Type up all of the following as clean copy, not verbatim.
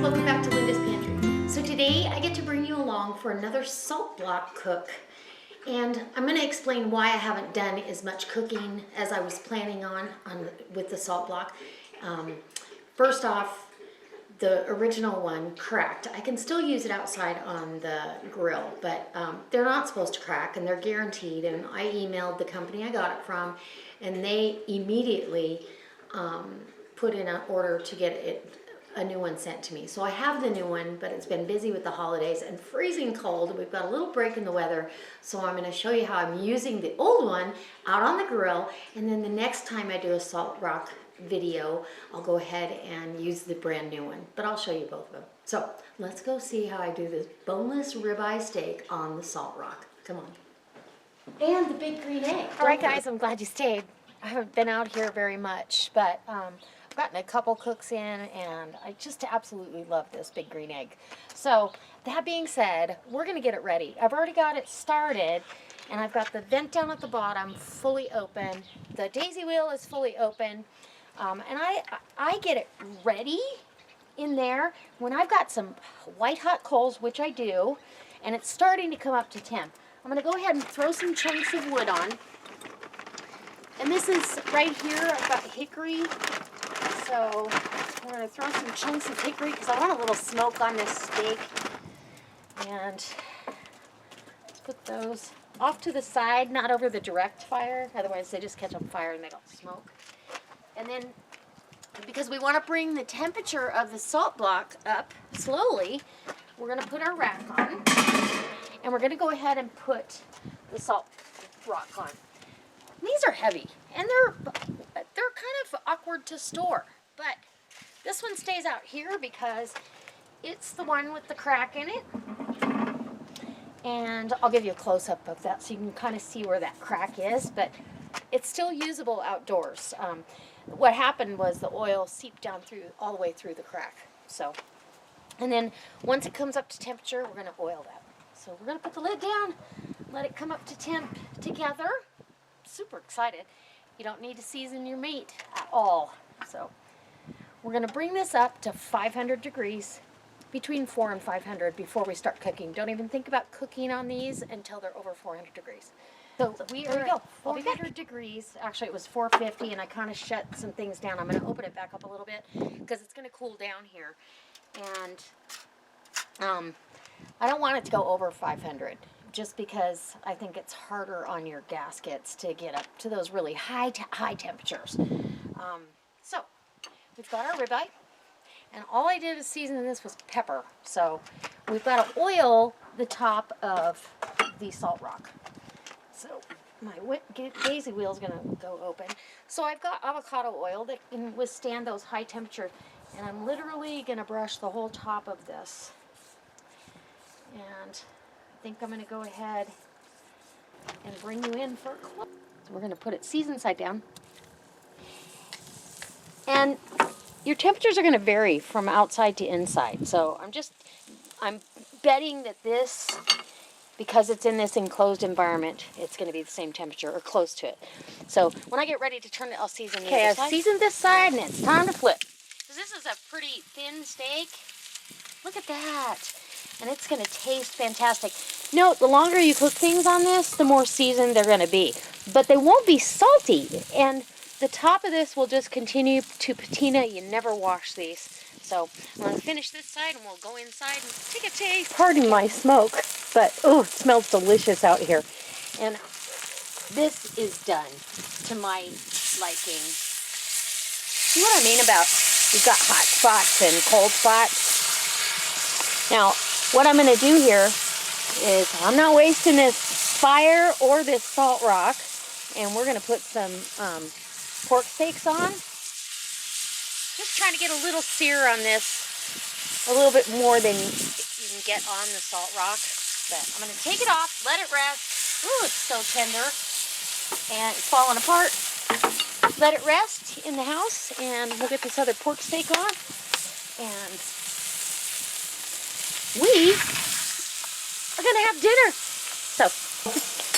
welcome back to Linda's Pantry. So today I get to bring you along for another salt block cook. And I'm going to explain why I haven't done as much cooking as I was planning on with the salt block. First off, the original one cracked. I can still use it outside on the grill, but they're not supposed to crack and they're guaranteed. And I emailed the company I got it from and they immediately put in an order to get a new one sent to me. So I have the new one, but it's been busy with the holidays and freezing cold. We've got a little break in the weather, so I'm going to show you how I'm using the old one out on the grill, and then the next time I do a salt rock video, I'll go ahead and use the brand new one, but I'll show you both of them. So let's go see how I do this boneless ribeye steak on the salt rock. Come on. And the big green egg. All right, guys, I'm glad you stayed. I haven't been out here very much, but I've gotten a couple cooks in, and I just absolutely love this big green egg. So that being said, we're going to get it ready. I've already got it started, and I've got the vent down at the bottom fully open. The daisy wheel is fully open, and I get it ready in there when I've got some white hot coals, which I do, and it's starting to come up to temp. I'm going to go ahead and throw some chunks of wood on. And this is right here, I've got hickory. So we're going to throw some chunks of hickory because I want a little smoke on this steak. And let's put those off to the side, not over the direct fire. Otherwise they just catch on fire and they don't smoke. And then because we want to bring the temperature of the salt block up slowly, we're going to put our rack on. And we're going to go ahead and put the salt rock on. These are heavy, and they're kind of awkward to store, but this one stays out here because it's the one with the crack in it. And I'll give you a close-up of that so you can kind of see where that crack is, but it's still usable outdoors. What happened was the oil seeped down through all the way through the crack. So, and then once it comes up to temperature, we're going to oil that. So we're going to put the lid down, let it come up to temp together. Super excited. You don't need to season your meat at all. So we're going to bring this up to 500 degrees, between 400 and 500 before we start cooking. Don't even think about cooking on these until they're over 400 degrees. So we are at 400 degrees. Actually, it was 450, and I kind of shut some things down. I'm going to open it back up a little bit because it's going to cool down here. And I don't want it to go over 500. Just because I think it's harder on your gaskets to get up to those really high temperatures. So we've got our ribeye, and all I did is season this was pepper. So we've got to oil the top of the salt rock. So my daisy wheel is going to go open. So I've got avocado oil that can withstand those high temperatures, and I'm literally going to brush the whole top of this. And I think I'm going to go ahead and bring you in for a close. So we're going to put it seasoned side down. And your temperatures are going to vary from outside to inside. So I'm betting that this, because it's in this enclosed environment, it's going to be the same temperature or close to it. So when I get ready to turn it, I'll season the other side. Okay, I've seasoned this side and it's time to flip. So this is a pretty thin steak. Look at that. And it's going to taste fantastic. Note, the longer you cook things on this, the more seasoned they're going to be. But they won't be salty. And the top of this will just continue to patina. You never wash these. So I'm going to finish this side and we'll go inside and take a taste. Pardon my smoke, but oh, it smells delicious out here. And this is done to my liking. See what I mean about you've got hot spots and cold spots? Now, what I'm going to do here is I'm not wasting this fire or this salt rock, and we're going to put some pork steaks on. Just trying to get a little sear on this, a little bit more than you can get on the salt rock. But I'm going to take it off, let it rest. Ooh, it's so tender, and it's falling apart. Let it rest in the house, and we'll get this other pork steak on, and we are going to have dinner. So,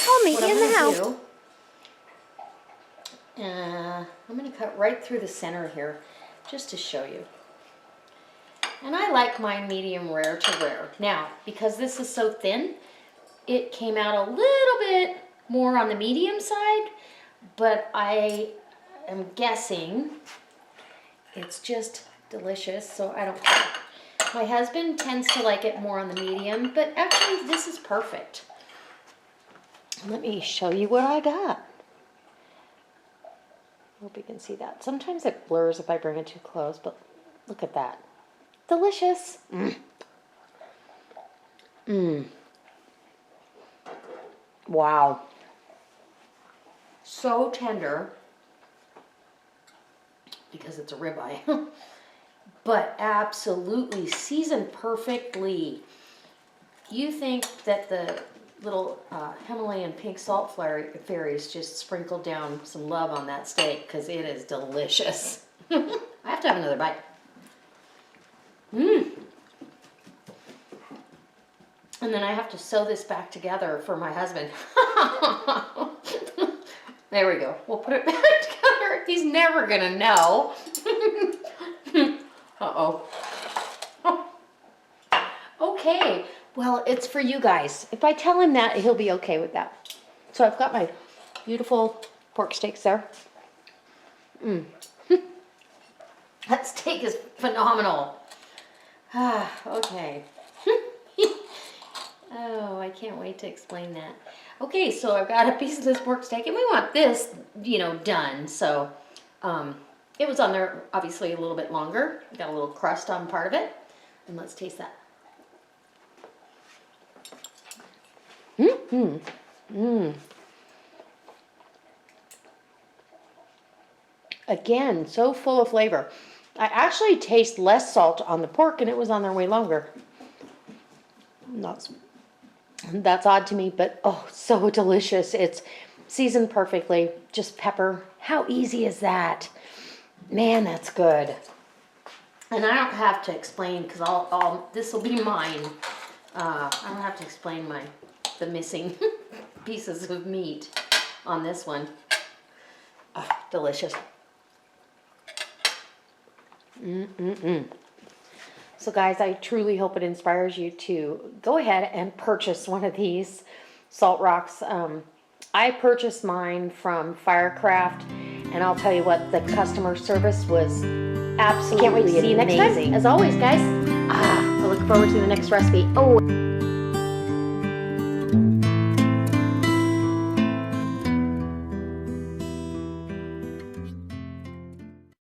I'll meet you in the house. I'm going to cut right through the center here, just to show you. And I like mine medium rare to rare. Now, because this is so thin, it came out a little bit more on the medium side, but I am guessing it's just delicious, so I don't care. My husband tends to like it more on the medium, but actually this is perfect. Let me show you what I got. Hope you can see that. Sometimes it blurs if I bring it too close, but look at that. Delicious. Wow. So tender, because it's a ribeye, but absolutely seasoned perfectly. You think that the little Himalayan pink salt fairies just sprinkled down some love on that steak, because it is delicious. I have to have another bite. And then I have to sew this back together for my husband. There we go. We'll put it back together. He's never gonna know. Uh-oh. Okay. Well, it's for you guys. If I tell him that, he'll be okay with that. So I've got my beautiful pork steaks there. That steak is phenomenal. Okay. Oh, I can't wait to explain that. Okay, so I've got a piece of this pork steak, and we want this, done. So it was on there, obviously, a little bit longer. Got a little crust on part of it. And let's taste that. Again, so full of flavor. I actually taste less salt on the pork, and it was on there way longer. That's odd to me, but oh, so delicious. It's seasoned perfectly, just pepper. How easy is that? Man, that's good. And I don't have to explain, because this will be mine. I don't have to explain the missing pieces of meat on this one. Delicious. So guys, I truly hope it inspires you to go ahead and purchase one of these salt rocks. I purchased mine from Firecraft, and I'll tell you what, the customer service was absolutely amazing. I can't wait to see you next time. As always, guys, I look forward to the next recipe. Oh.